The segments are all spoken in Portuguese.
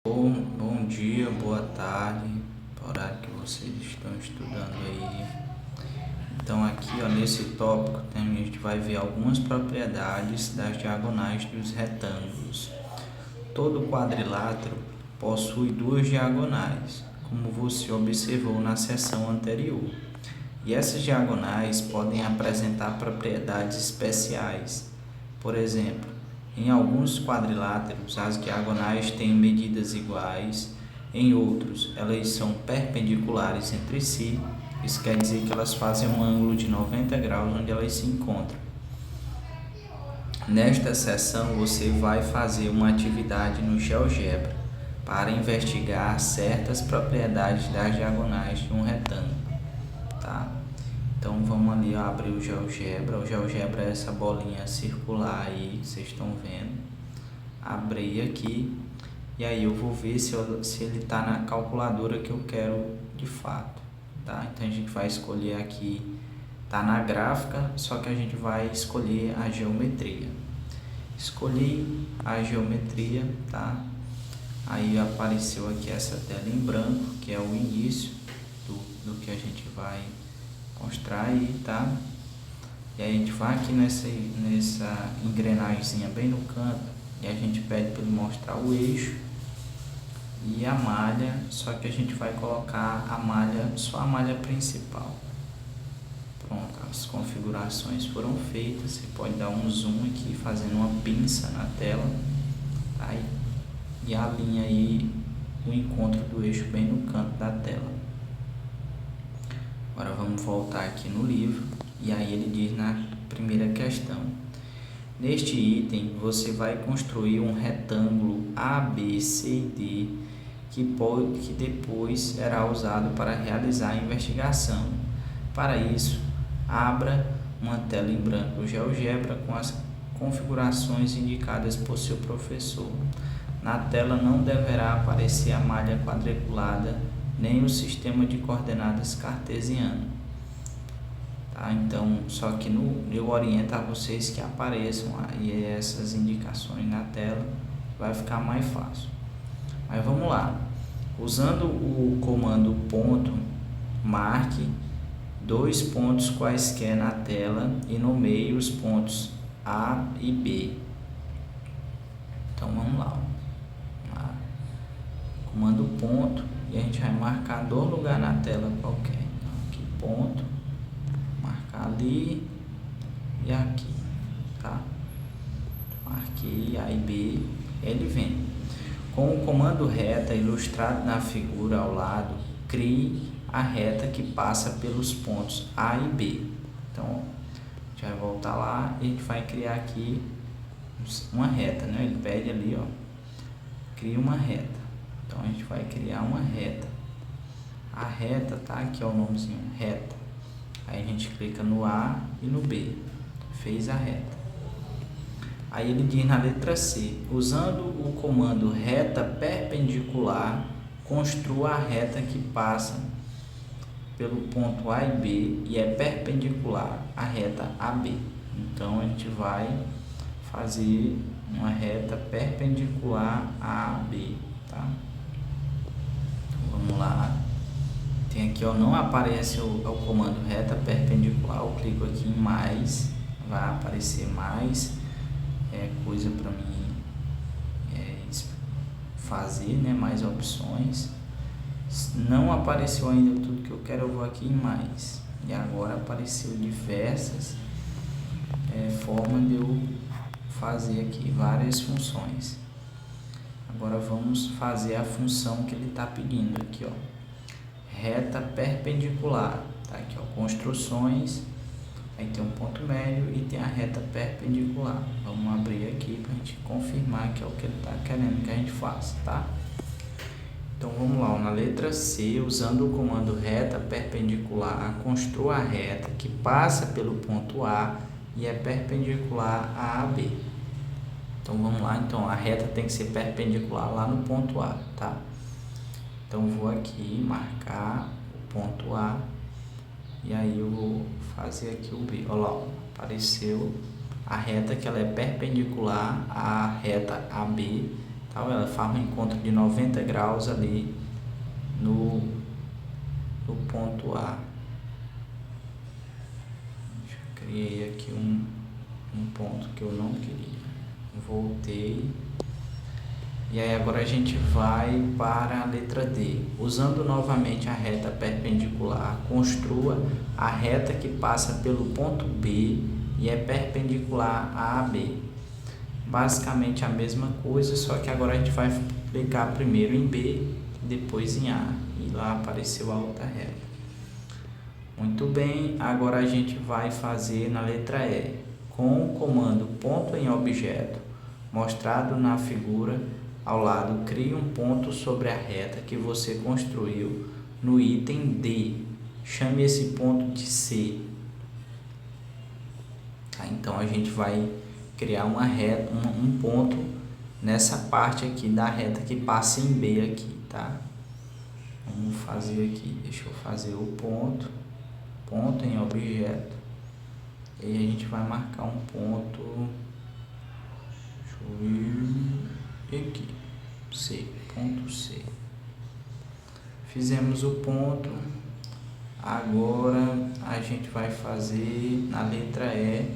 Bom dia, boa tarde, para o horário que vocês estão estudando aí. Então aqui, nesse tópico, a gente vai ver algumas propriedades das diagonais dos retângulos. Todo quadrilátero possui duas diagonais, como você observou na seção anterior. E essas diagonais podem apresentar propriedades especiais. Por exemplo, em alguns quadriláteros, as diagonais têm medidas iguais, em outros, elas são perpendiculares entre si. Isso quer dizer que elas fazem um ângulo de 90 graus onde elas se encontram. Nesta seção, você vai fazer uma atividade no GeoGebra para investigar certas propriedades das diagonais de um retângulo, tá? Então vamos ali abrir o GeoGebra. O GeoGebra é essa bolinha circular aí que vocês estão vendo. Abri aqui e aí eu vou ver se ele está na calculadora que eu quero de fato, tá? Então a gente vai escolher aqui, tá na gráfica, só que a gente vai escolher a geometria. Escolhi a geometria, tá? Aí apareceu aqui essa tela em branco, que é o início do que a gente vai mostrar aí, tá? E aí a gente vai aqui nessa engrenagemzinha bem no canto e a gente pede para ele mostrar o eixo e a malha, só que a gente vai colocar a malha, só a malha principal. Pronto, as configurações foram feitas. Você pode dar um zoom aqui fazendo uma pinça na tela, tá? E alinha aí o encontro do eixo bem no canto da tela. Agora vamos voltar aqui no livro e aí ele diz na primeira questão: neste item você vai construir um retângulo ABCD que depois será usado para realizar a investigação. Para isso, abra uma tela em branco GeoGebra com as configurações indicadas por seu professor. Na tela não deverá aparecer a malha quadriculada nem o sistema de coordenadas cartesiano, tá? Então, só que eu oriento a vocês que apareçam aí essas indicações na tela, vai ficar mais fácil. Mas vamos lá. Usando o comando ponto, marque 2 pontos quaisquer na tela e nomeie os pontos A e B. Então vamos lá. Comando ponto e a gente vai marcar 2 lugares na tela qualquer. Então aqui ponto, marcar ali e aqui, tá? Marquei A e B, ele vem. Com o comando reta ilustrado na figura ao lado, crie a reta que passa pelos pontos A e B. Então, a gente vai voltar lá e a gente vai criar aqui uma reta, né? Ele pede ali, cria uma reta. Então, a gente vai criar uma reta. A reta tá aqui, o nomezinho, reta. Aí a gente clica no A e no B. Fez a reta. Aí ele diz na letra C: usando o comando reta perpendicular, construa a reta que passa pelo ponto A e B e é perpendicular à reta AB. Então a gente vai fazer uma reta perpendicular a AB, tá? Então vamos lá. Tem aqui, não aparece o comando reta perpendicular. Eu clico aqui em mais, vai aparecer mais coisa para mim fazer, né? Mais opções. Não apareceu ainda tudo que eu quero, eu vou aqui em mais. E agora apareceu diversas formas de eu fazer aqui várias funções. Agora vamos fazer a função que ele está pedindo aqui, reta perpendicular. Tá aqui, construções. Aí tem um ponto médio e tem a reta perpendicular. Vamos abrir aqui para a gente confirmar que é o que ele está querendo que a gente faça, tá? Então vamos lá, na letra C, usando o comando reta perpendicular, construa a reta que passa pelo ponto A e é perpendicular a AB. Então vamos lá, então a reta tem que ser perpendicular lá no ponto A, tá? Então vou aqui marcar o ponto A e aí eu vou fazer aqui o B. Olha lá, apareceu a reta que ela é perpendicular à reta AB Tá? Ela faz um encontro de 90 graus ali no ponto A. Criei aqui um ponto que eu não queria. Voltei. E aí agora a gente vai para a letra D. Usando novamente a reta perpendicular, construa a reta que passa pelo ponto B e é perpendicular a AB. Basicamente a mesma coisa, só que agora a gente vai clicar primeiro em B, depois em A. E lá apareceu a outra reta. Muito bem, agora a gente vai fazer na letra E. Com o comando ponto em objeto, mostrado na figura ao lado, crie um ponto sobre a reta que você construiu no item D. Chame esse ponto de C. Tá? Então a gente vai criar uma reta, um ponto nessa parte aqui da reta que passa em B aqui, tá? Vamos fazer aqui, deixa eu fazer o ponto em objeto, e aí a gente vai marcar um ponto, deixa eu ver aqui, C, ponto C. Fizemos o ponto, agora a gente vai fazer na letra E,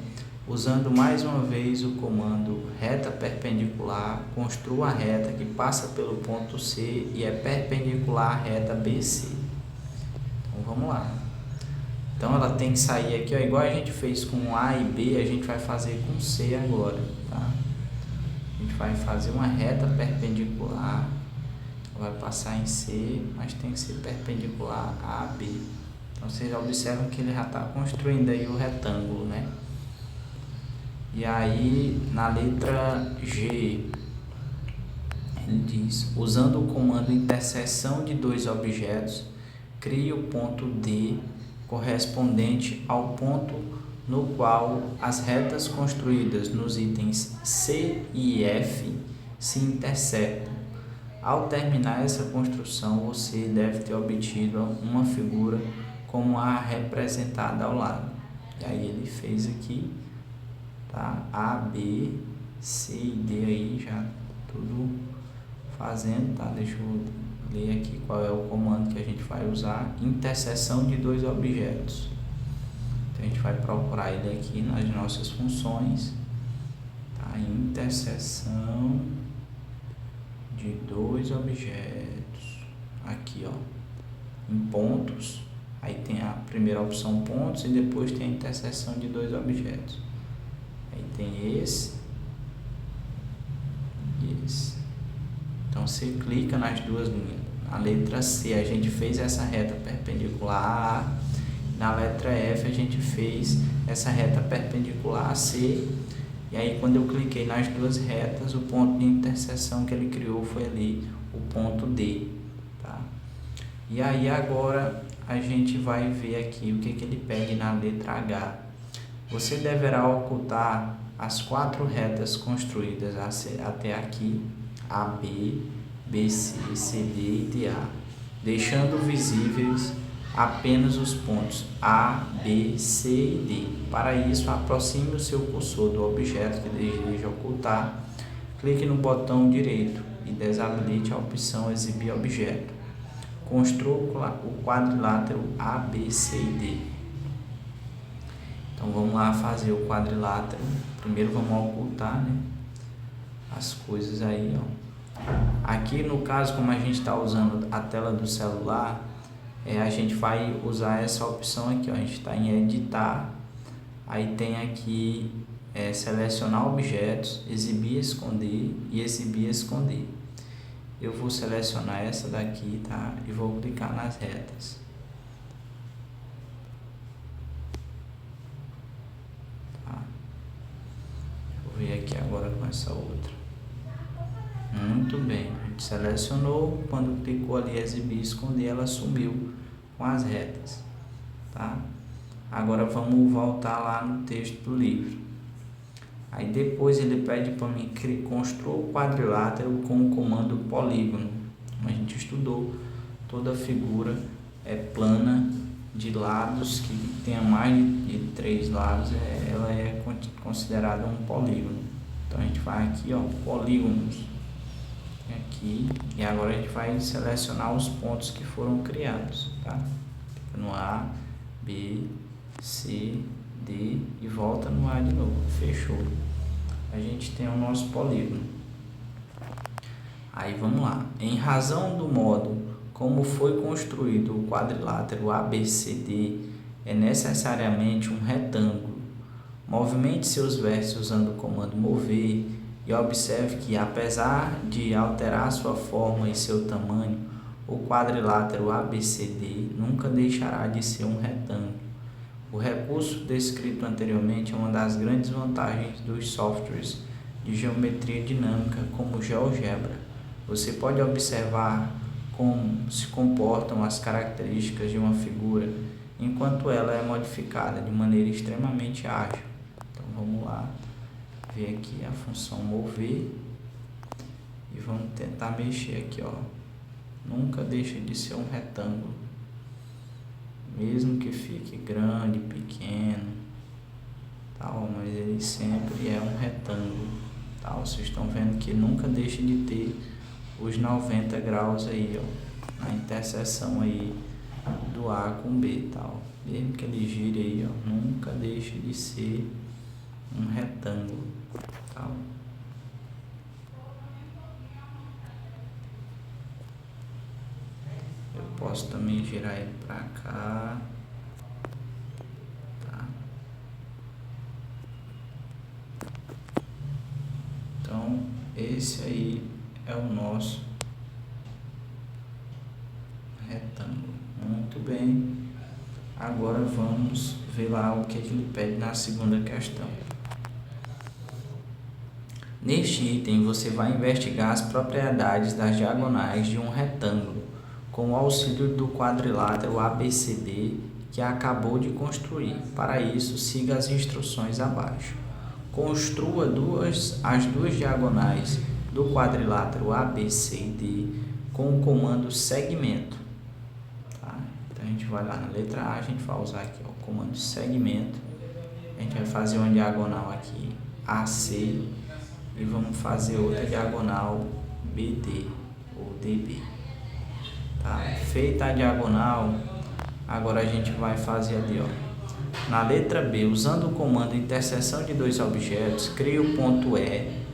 usando mais uma vez o comando reta perpendicular, construa a reta que passa pelo ponto C e é perpendicular à reta BC. Então vamos lá. Então ela tem que sair aqui, ó, igual a gente fez com A e B, a gente vai fazer com C agora, tá? A gente vai fazer uma reta perpendicular, vai passar em C, mas tem que ser perpendicular a AB. Então vocês observam que ele já está construindo aí o retângulo, né? E aí na letra G, ele diz, usando o comando interseção de dois objetos, crie o ponto D correspondente ao ponto no qual as retas construídas nos itens C e F se intersectam. Ao terminar essa construção, você deve ter obtido uma figura como a representada ao lado. E aí ele fez aqui, tá? A, B, C e D aí já tudo fazendo, tá? Deixa eu ler aqui qual é o comando que a gente vai usar. Interseção de dois objetos. Então a gente vai procurar ele aqui nas nossas funções, tá? Interseção de dois objetos. Aqui, ó, em pontos. Aí tem a primeira opção pontos e depois tem a interseção de dois objetos. Aí tem esse e esse. Então você clica nas duas linhas. Na letra C a gente fez essa reta perpendicular a A. Na letra F a gente fez essa reta perpendicular a C. E aí quando eu cliquei nas duas retas, o ponto de interseção que ele criou foi ali, o ponto D, tá? E aí agora a gente vai ver aqui o que ele pede na letra H. Você deverá ocultar as quatro retas construídas até aqui, AB, BC, CD e DA, deixando visíveis apenas os pontos A, B, C e D. Para isso, aproxime o seu cursor do objeto que deseja ocultar, clique no botão direito e desabilite a opção Exibir Objeto. Construa o quadrilátero A, B, C e D. Então vamos lá fazer o quadrilátero. Primeiro vamos ocultar, né, as coisas aí, ó. Aqui no caso, como a gente está usando a tela do celular, a gente vai usar essa opção aqui, ó. A gente está em editar, aí tem aqui selecionar objetos, exibir, esconder e exibir, esconder. Eu vou selecionar essa daqui, tá? E vou clicar nas retas. Tá? Vou ver aqui agora com essa outra. Muito bem, a gente selecionou, quando clicou ali exibir, esconder, ela sumiu com as retas, tá? Agora vamos voltar lá no texto do livro. Aí depois ele pede para mim construa o quadrilátero com o comando polígono. Como a gente estudou, toda figura é plana de lados que tenha mais de 3 lados, ela é considerada um polígono. Então a gente vai aqui, ó, polígonos. aqui, e agora a gente vai selecionar os pontos que foram criados, tá? No A, B, C, D e volta no A de novo. Fechou. A gente tem o nosso polígono. Aí vamos lá. Em razão do modo como foi construído o quadrilátero ABCD, é necessariamente um retângulo. Movimente seus vértices usando o comando mover e observe que, apesar de alterar sua forma e seu tamanho, o quadrilátero ABCD nunca deixará de ser um retângulo. O recurso descrito anteriormente é uma das grandes vantagens dos softwares de geometria dinâmica como o GeoGebra. Você pode observar como se comportam as características de uma figura enquanto ela é modificada de maneira extremamente ágil. Então vamos lá ver aqui a função mover e vamos tentar mexer aqui, ó. Nunca deixa de ser um retângulo, mesmo que fique grande, pequeno, tal, mas ele sempre é um retângulo, tal. Vocês estão vendo que nunca deixa de ter os 90 graus aí, ó, na interseção aí do A com B, tal. Mesmo que ele gire aí, ó, nunca deixa de ser um retângulo, tal. Eu posso também girar ele para cá, tá? Então esse aí é o nosso retângulo. Muito bem. Agora vamos ver lá o que ele pede na segunda questão. Neste item você vai investigar as propriedades das diagonais de um retângulo com o auxílio do quadrilátero ABCD que acabou de construir. Para isso, siga as instruções abaixo. Construa as duas diagonais do quadrilátero ABCD com o comando segmento. Tá? Então a gente vai lá na letra A, a gente vai usar aqui ó, o comando segmento. A gente vai fazer uma diagonal aqui AC e vamos fazer outra diagonal BD ou DB. Tá? Feita a diagonal, agora a gente vai fazer ali, ó. Na letra B, usando o comando interseção de dois objetos, crie o ponto E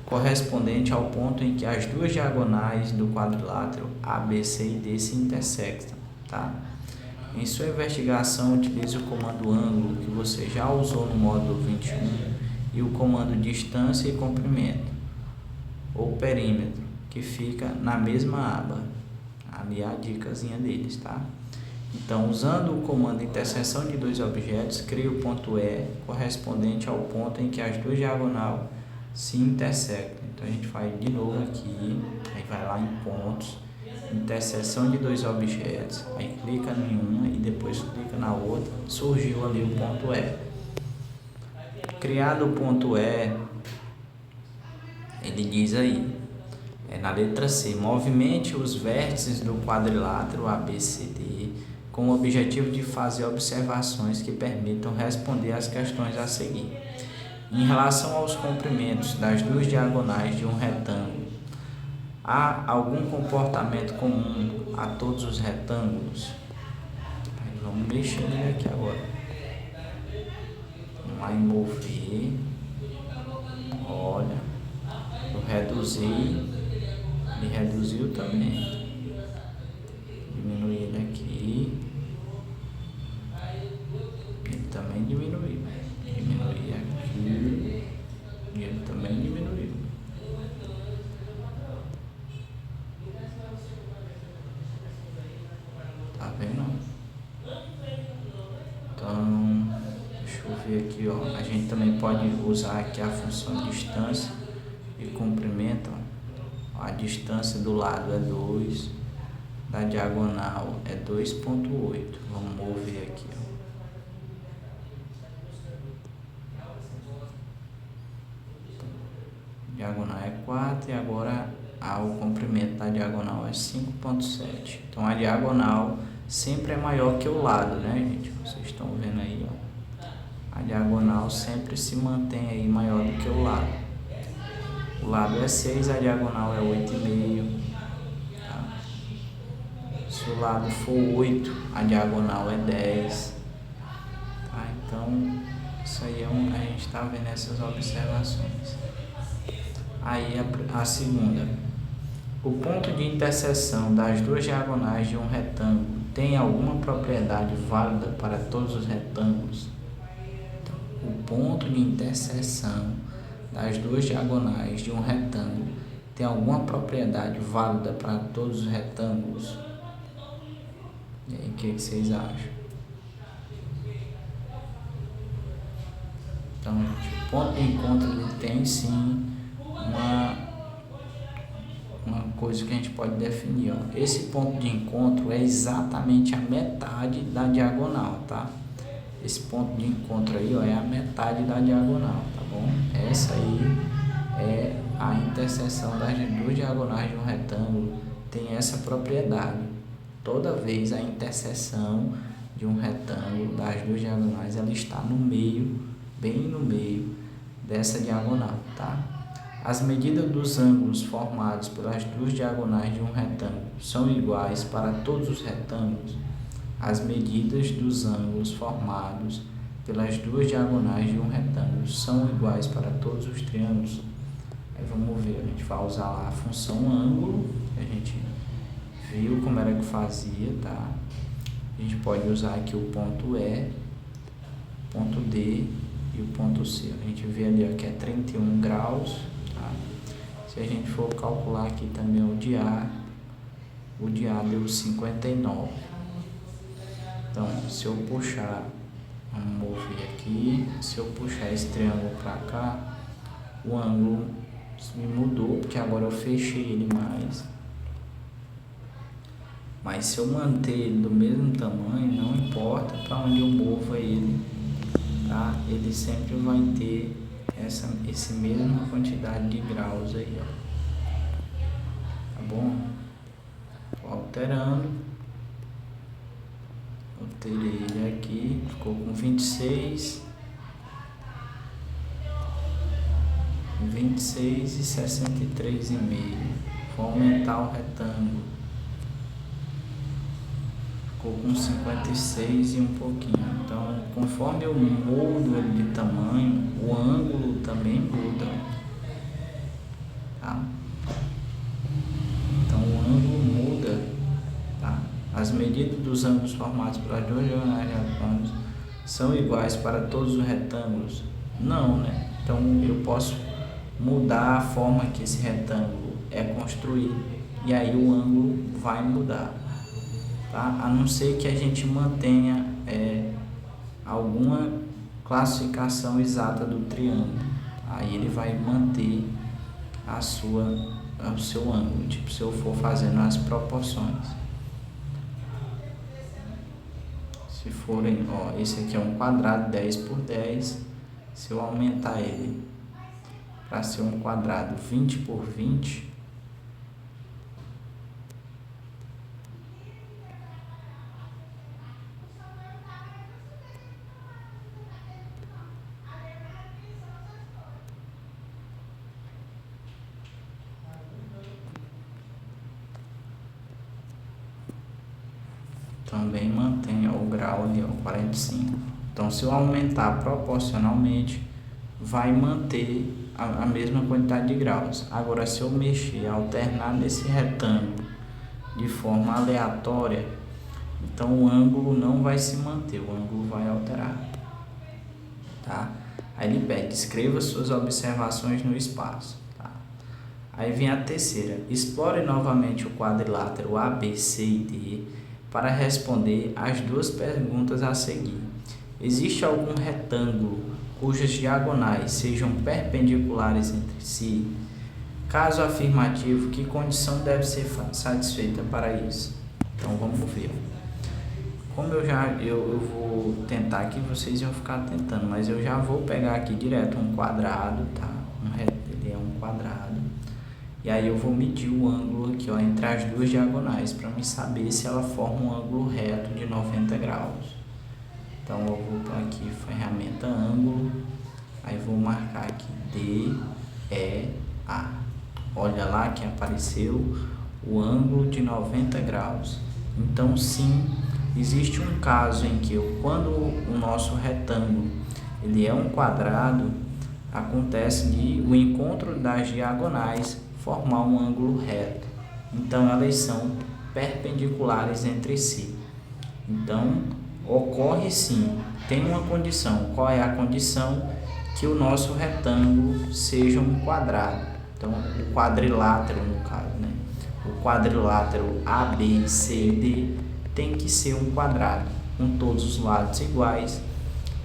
correspondente ao ponto em que as duas diagonais do quadrilátero ABC e D se intersectam, tá? Em sua investigação, utilize o comando ângulo que você já usou no módulo 21 e o comando distância e comprimento ou perímetro, que fica na mesma aba. Ali a dicasinha deles, tá? Então, usando o comando interseção de dois objetos, crie o ponto E correspondente ao ponto em que as duas diagonais se intersectam. Então a gente faz de novo aqui, aí vai lá em pontos, interseção de dois objetos, aí clica em uma e depois clica na outra, surgiu ali o ponto E. Criado o ponto E, ele diz aí, na letra C, movimente os vértices do quadrilátero ABCD com o objetivo de fazer observações que permitam responder às questões a seguir. Em relação aos comprimentos das duas diagonais de um retângulo, há algum comportamento comum a todos os retângulos? Aí vamos mexer nele aqui agora. Vamos lá em mover. Olha, eu reduzi, ele reduziu também. Diminuir ele aqui. Ele também diminuiu. Diminuir aqui. E ele também diminuiu. Tá vendo? Então, deixa eu ver aqui, ó. A gente também pode usar aqui a função distância e comprimento, ó. A distância do lado é 2, da diagonal é 2,8. Vamos mover aqui, ó. Diagonal é 4 e agora o comprimento da diagonal é 5,7. Então a diagonal sempre é maior que o lado, né, gente? Vocês estão vendo aí, ó. A diagonal sempre se mantém aí maior do que o lado. o lado é 6, a diagonal é 8,5. Tá? Se o lado for 8, a diagonal é 10. Tá? Então, isso aí a gente está vendo essas observações. Aí a segunda. O ponto de interseção das duas diagonais de um retângulo tem alguma propriedade válida para todos os retângulos? Então, o ponto de interseção das duas diagonais de um retângulo tem alguma propriedade válida para todos os retângulos? E aí, o que vocês acham? Então, o ponto de encontro ele tem sim uma coisa que a gente pode definir, ó. Esse ponto de encontro é exatamente a metade da diagonal, tá? Esse ponto de encontro aí, ó, é a metade da diagonal, tá bom? Essa aí é a interseção das duas diagonais de um retângulo, tem essa propriedade. Toda vez a interseção de um retângulo das duas diagonais, ela está no meio, bem no meio dessa diagonal, tá? As medidas dos ângulos formados pelas duas diagonais de um retângulo são iguais para todos os retângulos. As medidas dos ângulos formados pelas duas diagonais de um retângulo são iguais para todos os triângulos. Aí vamos ver, a gente vai usar lá a função ângulo, que a gente viu como era que fazia, tá? A gente pode usar aqui o ponto E, ponto D e o ponto C. A gente vê ali, ó, que é 31 graus. Tá? Se a gente for calcular aqui também o de A deu 59. Então, se eu puxar, vamos mover aqui, se eu puxar esse triângulo para cá, o ângulo me mudou, porque agora eu fechei ele mais. Mas se eu manter ele do mesmo tamanho, não importa para onde eu mova ele, tá? Ele sempre vai ter essa mesma quantidade de graus aí, ó. Tá bom? Tô alterando. Alterei ele aqui, ficou com 26 e 63,5. Vou aumentar o retângulo. Ficou com 56 e um pouquinho. Então, conforme eu mudo ele de tamanho, o ângulo também muda. Tá? Então, o ângulo muda. Tá? As medidas dos ângulos formados pelas duas diagonais de retângulos são iguais para todos os retângulos? Não, né? Então, eu posso mudar a forma que esse retângulo é construído e aí o ângulo vai mudar. Tá? A não ser que a gente mantenha alguma classificação exata do triângulo, aí ele vai manter o seu ângulo, tipo se eu for fazendo as proporções. Se forem, ó, esse aqui é um quadrado 10 por 10, se eu aumentar ele para ser um quadrado 20 por 20, também mantém o grau ali, ó, 45. Então, se eu aumentar proporcionalmente, vai manter a mesma quantidade de graus. Agora, se eu mexer, alternar nesse retângulo de forma aleatória, então o ângulo não vai se manter, o ângulo vai alterar. Tá? Aí ele pede, escreva suas observações no espaço. Tá? Aí vem a terceira, explore novamente o quadrilátero A, B, C e D para responder as duas perguntas a seguir. Existe algum retângulo cujas diagonais sejam perpendiculares entre si? Caso afirmativo, que condição deve ser satisfeita para isso? Então vamos ver. Como eu vou tentar aqui, vocês vão ficar tentando, mas eu já vou pegar aqui direto um quadrado, tá? Ele é um quadrado. E aí eu vou medir o ângulo aqui, ó, entre as duas diagonais, para me saber se ela forma um ângulo reto de 90 graus. Então eu vou para aqui, ferramenta ângulo, aí vou marcar aqui D, E, A. olha lá que apareceu o ângulo de 90 graus. Então sim, existe um caso em que quando o nosso retângulo ele é um quadrado, acontece de o encontro das diagonais formar um ângulo reto. Então elas são perpendiculares entre si. Então ocorre sim, tem uma condição. Qual é a condição? Que o nosso retângulo seja um quadrado. Então o quadrilátero, no caso, né? O quadrilátero AB, C, D tem que ser um quadrado, com todos os lados iguais.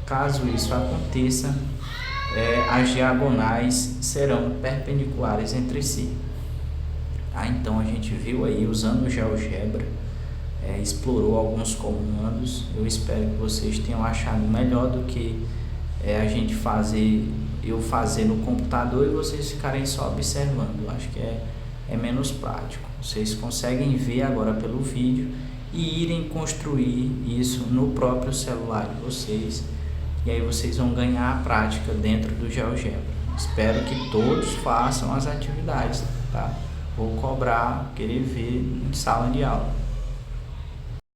Caso isso aconteça, as diagonais serão perpendiculares entre si. Então a gente viu aí, usando o GeoGebra, explorou alguns comandos. Eu espero que vocês tenham achado melhor do que eu fazer no computador e vocês ficarem só observando. Eu acho que é menos prático. Vocês conseguem ver agora pelo vídeo e irem construir isso no próprio celular de vocês, e aí vocês vão ganhar a prática dentro do GeoGebra. Espero que todos façam as atividades, tá? Vou querer ver em sala de aula.